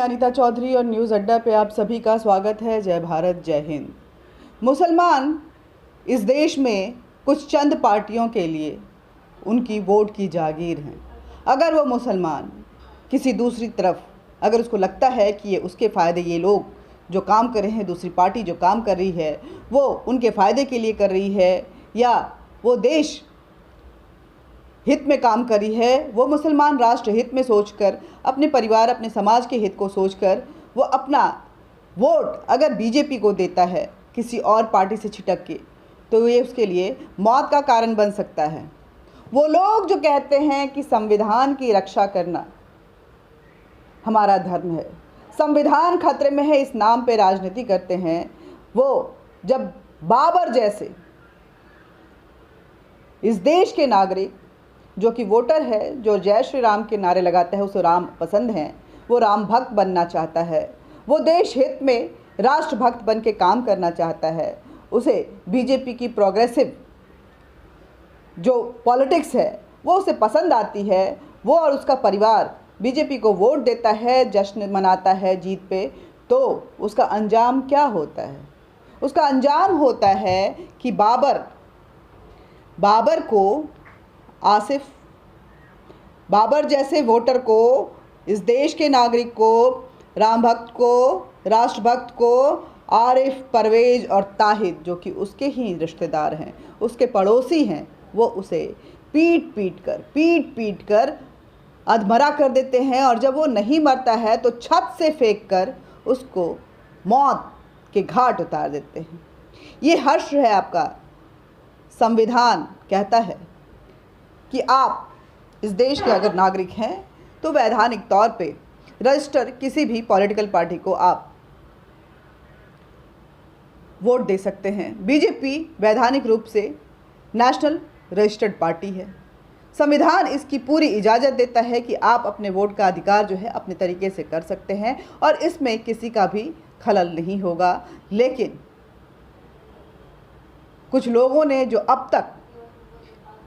मैं अनीता चौधरी और न्यूज़ अड्डा पे आप सभी का स्वागत है। जय भारत, जय हिंद। मुसलमान इस देश में कुछ चंद पार्टियों के लिए उनकी वोट की जागीर हैं। अगर वो मुसलमान किसी दूसरी तरफ अगर उसको लगता है कि ये उसके फ़ायदे, ये लोग जो काम कर रहे हैं, दूसरी पार्टी जो काम कर रही है वो उनके फ़ायदे के लिए कर रही है या वो देश हित में काम करी है, वो मुसलमान राष्ट्र हित में सोचकर, अपने परिवार, अपने समाज के हित को सोचकर वो अपना वोट अगर बीजेपी को देता है किसी और पार्टी से छिटक के, तो ये उसके लिए मौत का कारण बन सकता है। वो लोग जो कहते हैं कि संविधान की रक्षा करना हमारा धर्म है, संविधान खतरे में है, इस नाम पे राजनीति करते हैं। वो जब बाबर जैसे इस देश के नागरिक जो कि वोटर है, जो जय श्री राम के नारे लगाता है, उसे राम पसंद हैं, वो राम भक्त बनना चाहता है, वो देश हित में राष्ट्रभक्त बन के काम करना चाहता है, उसे बीजेपी की प्रोग्रेसिव जो पॉलिटिक्स है वो उसे पसंद आती है, वो और उसका परिवार बीजेपी को वोट देता है, जश्न मनाता है जीत पे, तो उसका अंजाम क्या होता है? उसका अंजाम होता है कि बाबर को, आसिफ बाबर जैसे वोटर को, इस देश के नागरिक को, राम भक्त को, राष्ट्रभक्त को, आरिफ, परवेज और ताहिद जो कि उसके ही रिश्तेदार हैं, उसके पड़ोसी हैं, वो उसे पीट पीट कर अधमरा कर देते हैं। और जब वो नहीं मरता है तो छत से फेंक कर उसको मौत के घाट उतार देते हैं। ये हर्ष है आपका। संविधान कहता है कि आप इस देश के अगर नागरिक हैं तो वैधानिक तौर पे रजिस्टर किसी भी पॉलिटिकल पार्टी को आप वोट दे सकते हैं। बीजेपी वैधानिक रूप से नेशनल रजिस्टर्ड पार्टी है। संविधान इसकी पूरी इजाज़त देता है कि आप अपने वोट का अधिकार जो है अपने तरीके से कर सकते हैं और इसमें किसी का भी खलल नहीं होगा। लेकिन कुछ लोगों ने जो अब तक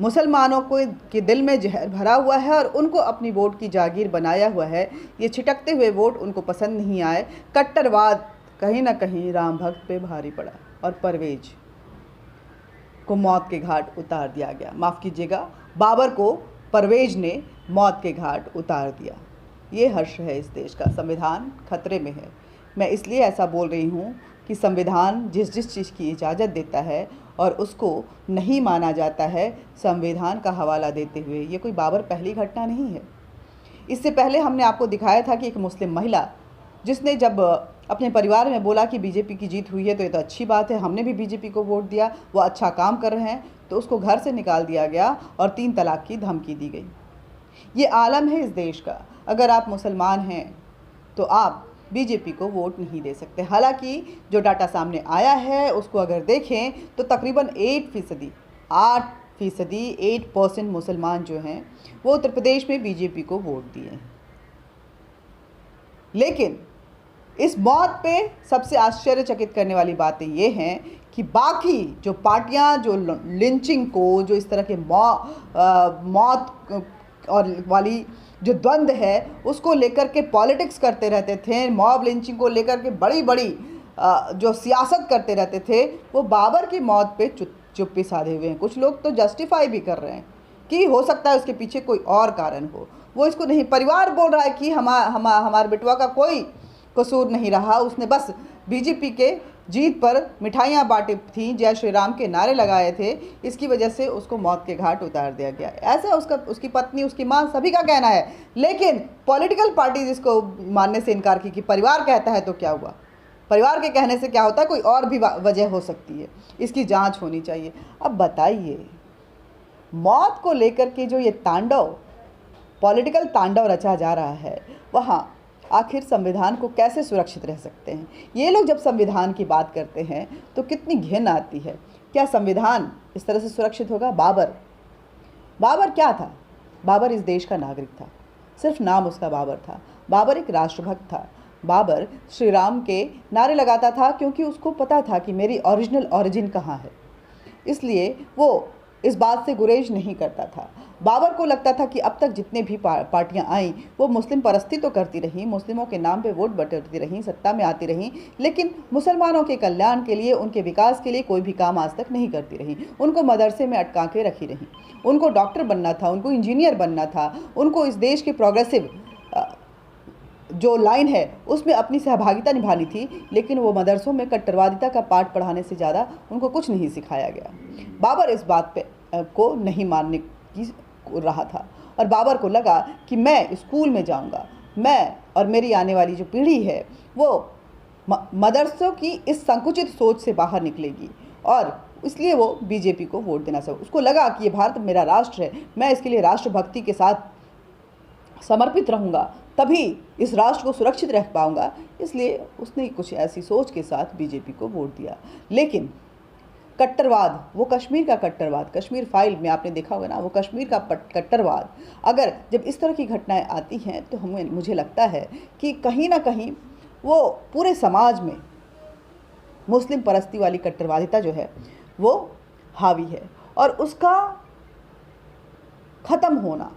मुसलमानों को के दिल में जहर भरा हुआ है और उनको अपनी वोट की जागीर बनाया हुआ है, ये छिटकते हुए वोट उनको पसंद नहीं आए। कट्टरवाद कहीं ना कहीं राम भक्त पे भारी पड़ा और परवेज को मौत के घाट उतार दिया गया। माफ़ कीजिएगा, बाबर को परवेज ने मौत के घाट उतार दिया। ये हर्ष है इस देश का। संविधान खतरे में है। मैं इसलिए ऐसा बोल रही हूँ कि संविधान जिस चीज़ की इजाज़त देता है और उसको नहीं माना जाता है, संविधान का हवाला देते हुए, ये कोई बाबर पहली घटना नहीं है। इससे पहले हमने आपको दिखाया था कि एक मुस्लिम महिला जिसने जब अपने परिवार में बोला कि बीजेपी की जीत हुई है तो ये तो अच्छी बात है, हमने भी बीजेपी को वोट दिया, वो अच्छा काम कर रहे हैं, तो उसको घर से निकाल दिया गया और 3 तलाक की धमकी दी गई। ये आलम है इस देश का। अगर आप मुसलमान हैं तो आप बीजेपी को वोट नहीं दे सकते। हालांकि जो डाटा सामने आया है उसको अगर देखें तो तकरीबन 8% मुसलमान जो हैं वो उत्तर प्रदेश में बीजेपी को वोट दिए हैं। लेकिन इस मौत पे सबसे आश्चर्यचकित करने वाली बातें ये हैं कि बाकी जो पार्टियां जो लिंचिंग को, जो इस तरह के मौत और वाली जो द्वंद्व है उसको लेकर के पॉलिटिक्स करते रहते थे, मॉब लिंचिंग को लेकर के बड़ी बड़ी जो सियासत करते रहते थे, वो बाबर की मौत पे चुप्पी साधे हुए हैं। कुछ लोग तो जस्टिफाई भी कर रहे हैं कि हो सकता है उसके पीछे कोई और कारण हो। वो इसको नहीं, परिवार बोल रहा है कि हमारे बेटवा का कोई कसूर नहीं रहा, उसने बस बीजेपी के जीत पर मिठाइयाँ बांटी थी, जय श्री राम के नारे लगाए थे, इसकी वजह से उसको मौत के घाट उतार दिया गया। ऐसा उसकी पत्नी, उसकी माँ, सभी का कहना है। लेकिन पॉलिटिकल पार्टीज इसको मानने से इनकार की कि परिवार कहता है तो क्या हुआ। परिवार के कहने से क्या होता है, कोई और भी वजह हो सकती है, इसकी जांच होनी चाहिए। अब बताइए, मौत को लेकर के जो ये तांडव, पॉलिटिकल तांडव रचा जा रहा है, वहाँ आखिर संविधान को कैसे सुरक्षित रह सकते हैं? ये लोग जब संविधान की बात करते हैं तो कितनी घिन आती है। क्या संविधान इस तरह से सुरक्षित होगा? बाबर क्या था? बाबर इस देश का नागरिक था, सिर्फ नाम उसका बाबर था। बाबर एक राष्ट्रभक्त था। बाबर श्री राम के नारे लगाता था क्योंकि उसको पता था कि मेरी ओरिजिनल ओरिजिन कहाँ है। इसलिए वो इस बात से गुरेज नहीं करता था। बाबर को लगता था कि अब तक जितने भी पार्टियां आईं वो मुस्लिम परस्ती तो करती रहीं, मुस्लिमों के नाम पे वोट बटोरती रहीं, सत्ता में आती रहीं, लेकिन मुसलमानों के कल्याण के लिए, उनके विकास के लिए कोई भी काम आज तक नहीं करती रहीं। उनको मदरसे में अटका के रखी रहीं। उनको डॉक्टर बनना था, उनको इंजीनियर बनना था, उनको इस देश के प्रोग्रेसिव जो लाइन है उसमें अपनी सहभागिता निभानी थी, लेकिन वो मदरसों में कट्टरवादिता का पाठ पढ़ाने से ज़्यादा उनको कुछ नहीं सिखाया गया। बाबर इस बात पे को नहीं मानने की रहा था और बाबर को लगा कि मैं स्कूल में जाऊंगा, मैं और मेरी आने वाली जो पीढ़ी है वो मदरसों की इस संकुचित सोच से बाहर निकलेगी और इसलिए वो बीजेपी को वोट देना चाहिए। उसको लगा कि ये भारत मेरा राष्ट्र है, मैं इसके लिए राष्ट्रभक्ति के साथ समर्पित रहूँगा, तभी इस राष्ट्र को सुरक्षित रख पाऊँगा, इसलिए उसने कुछ ऐसी सोच के साथ बीजेपी को वोट दिया। लेकिन कट्टरवाद, वो कश्मीर का कट्टरवाद, कश्मीर फाइल में आपने देखा होगा ना, वो कश्मीर का कट्टरवाद, अगर जब इस तरह की घटनाएं आती हैं तो मुझे लगता है कि कहीं ना कहीं वो पूरे समाज में मुस्लिम परस्ती वाली कट्टरवादिता जो है वो हावी है और उसका ख़त्म होना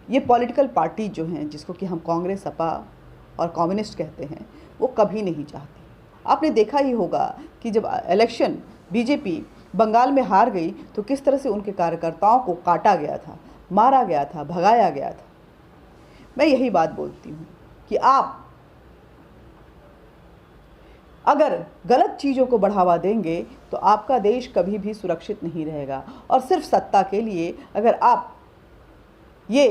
ये पॉलिटिकल पार्टी जो हैं, जिसको कि हम कांग्रेस, सपा और कम्युनिस्ट कहते हैं, वो कभी नहीं चाहती। आपने देखा ही होगा कि जब इलेक्शन बीजेपी बंगाल में हार गई तो किस तरह से उनके कार्यकर्ताओं को काटा गया था, मारा गया था, भगाया गया था। मैं यही बात बोलती हूँ कि आप अगर गलत चीज़ों को बढ़ावा देंगे तो आपका देश कभी भी सुरक्षित नहीं रहेगा और सिर्फ सत्ता के लिए अगर आप ये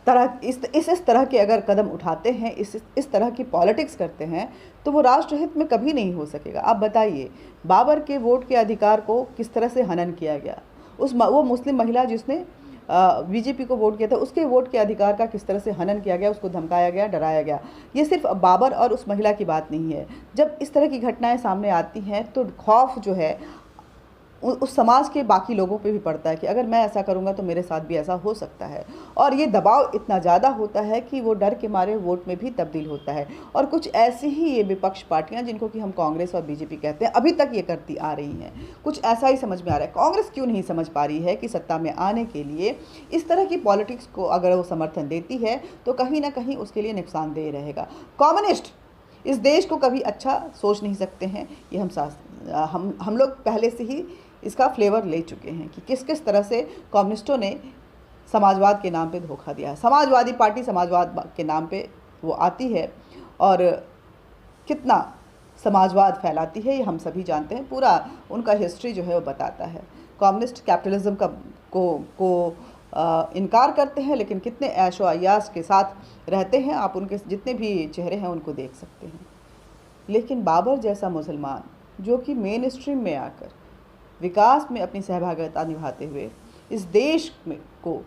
इस तरह के अगर कदम उठाते हैं, इस तरह की पॉलिटिक्स करते हैं तो वो राष्ट्रहित में कभी नहीं हो सकेगा। आप बताइए, बाबर के वोट के अधिकार को किस तरह से हनन किया गया, वो मुस्लिम महिला जिसने बीजेपी को वोट किया था उसके वोट के अधिकार का किस तरह से हनन किया गया, उसको धमकाया गया, डराया गया। ये सिर्फ बाबर और उस महिला की बात नहीं है। जब इस तरह की घटनाएं सामने आती हैं तो खौफ जो है उस समाज के बाकी लोगों पे भी पड़ता है कि अगर मैं ऐसा करूंगा तो मेरे साथ भी ऐसा हो सकता है, और ये दबाव इतना ज़्यादा होता है कि वो डर के मारे वोट में भी तब्दील होता है। और कुछ ऐसी ही ये विपक्ष पार्टियां जिनको कि हम कांग्रेस और बीजेपी कहते हैं अभी तक ये करती आ रही हैं। कुछ ऐसा ही समझ में आ रहा है, कांग्रेस क्यों नहीं समझ पा रही है कि सत्ता में आने के लिए इस तरह की पॉलिटिक्स को अगर वो समर्थन देती है तो कहीं ना कहीं उसके लिए नुकसानदेह रहेगा। कम्युनिस्ट इस देश को कभी अच्छा सोच नहीं सकते हैं, ये हम लोग पहले से ही इसका फ्लेवर ले चुके हैं कि किस किस तरह से कम्युनिस्टों ने समाजवाद के नाम पे धोखा दिया है। समाजवादी पार्टी समाजवाद के नाम पे वो आती है और कितना समाजवाद फैलाती है ये हम सभी जानते हैं। पूरा उनका हिस्ट्री जो है वो बताता है। कम्युनिस्ट कैपिटलिज्म का को इनकार करते हैं, लेकिन कितने ऐशो अय्याश के साथ रहते हैं, आप उनके जितने भी चेहरे हैं उनको देख सकते हैं। लेकिन बाबर जैसा मुसलमान जो कि मेन स्ट्रीम में आकर विकास में अपनी सहभागिता निभाते हुए इस देश में को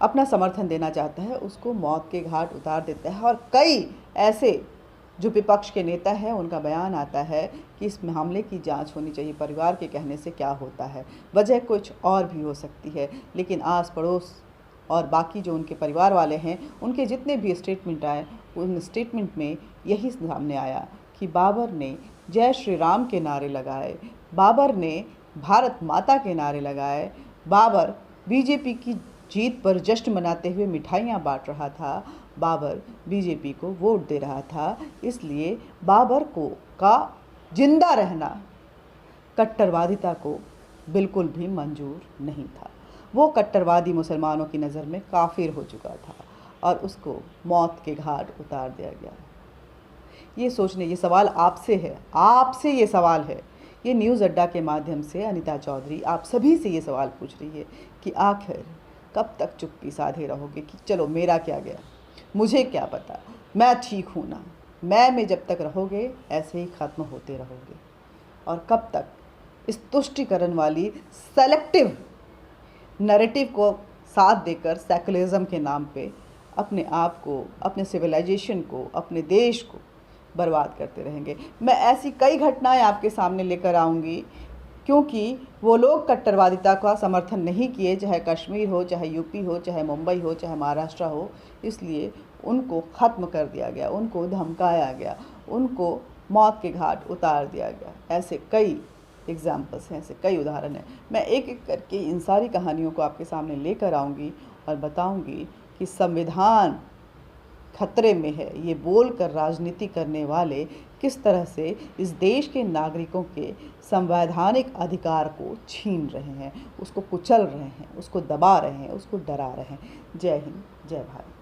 अपना समर्थन देना चाहता है, उसको मौत के घाट उतार देता है। और कई ऐसे जो विपक्ष के नेता हैं उनका बयान आता है कि इस मामले की जांच होनी चाहिए, परिवार के कहने से क्या होता है, वजह कुछ और भी हो सकती है। लेकिन आस पड़ोस और बाकी जो उनके परिवार वाले हैं उनके जितने भी स्टेटमेंट आए उन स्टेटमेंट में यही सामने आया कि बाबर ने जय श्री राम के नारे लगाए, बाबर ने भारत माता के नारे लगाए, बाबर बीजेपी की जीत पर जश्न मनाते हुए मिठाइयाँ बांट रहा था, बाबर बीजेपी को वोट दे रहा था। इसलिए बाबर का जिंदा रहना कट्टरवादिता को बिल्कुल भी मंजूर नहीं था। वो कट्टरवादी मुसलमानों की नज़र में काफिर हो चुका था और उसको मौत के घाट उतार दिया गया। ये सोचने, ये सवाल आपसे है, आपसे ये सवाल है, ये न्यूज़ अड्डा के माध्यम से अनीता चौधरी आप सभी से ये सवाल पूछ रही है कि आखिर कब तक चुप्पी साधे रहोगे कि चलो मेरा क्या गया, मुझे क्या पता, मैं ठीक हूँ ना। मैं में जब तक रहोगे ऐसे ही ख़त्म होते रहोगे। और कब तक इस तुष्टिकरण वाली सेलेक्टिव नैरेटिव को साथ देकर सेकुलरिज्म के नाम पे अपने आप को, अपने सिविलाइजेशन को, अपने देश को बर्बाद करते रहेंगे। मैं ऐसी कई घटनाएं आपके सामने लेकर आऊँगी क्योंकि वो लोग कट्टरवादिता का समर्थन नहीं किए, चाहे कश्मीर हो, चाहे यूपी हो, चाहे मुंबई हो, चाहे महाराष्ट्र हो, इसलिए उनको ख़त्म कर दिया गया, उनको धमकाया गया, उनको मौत के घाट उतार दिया गया। ऐसे कई एग्जाम्पल्स हैं, ऐसे कई उदाहरण हैं। मैं एक एक करके इन सारी कहानियों को आपके सामने लेकर आऊँगी और बताऊँगी कि संविधान खतरे में है, ये बोलकर राजनीति करने वाले किस तरह से इस देश के नागरिकों के संवैधानिक अधिकार को छीन रहे हैं, उसको कुचल रहे हैं, उसको दबा रहे हैं, उसको डरा रहे हैं। जय हिंद, जय भारत।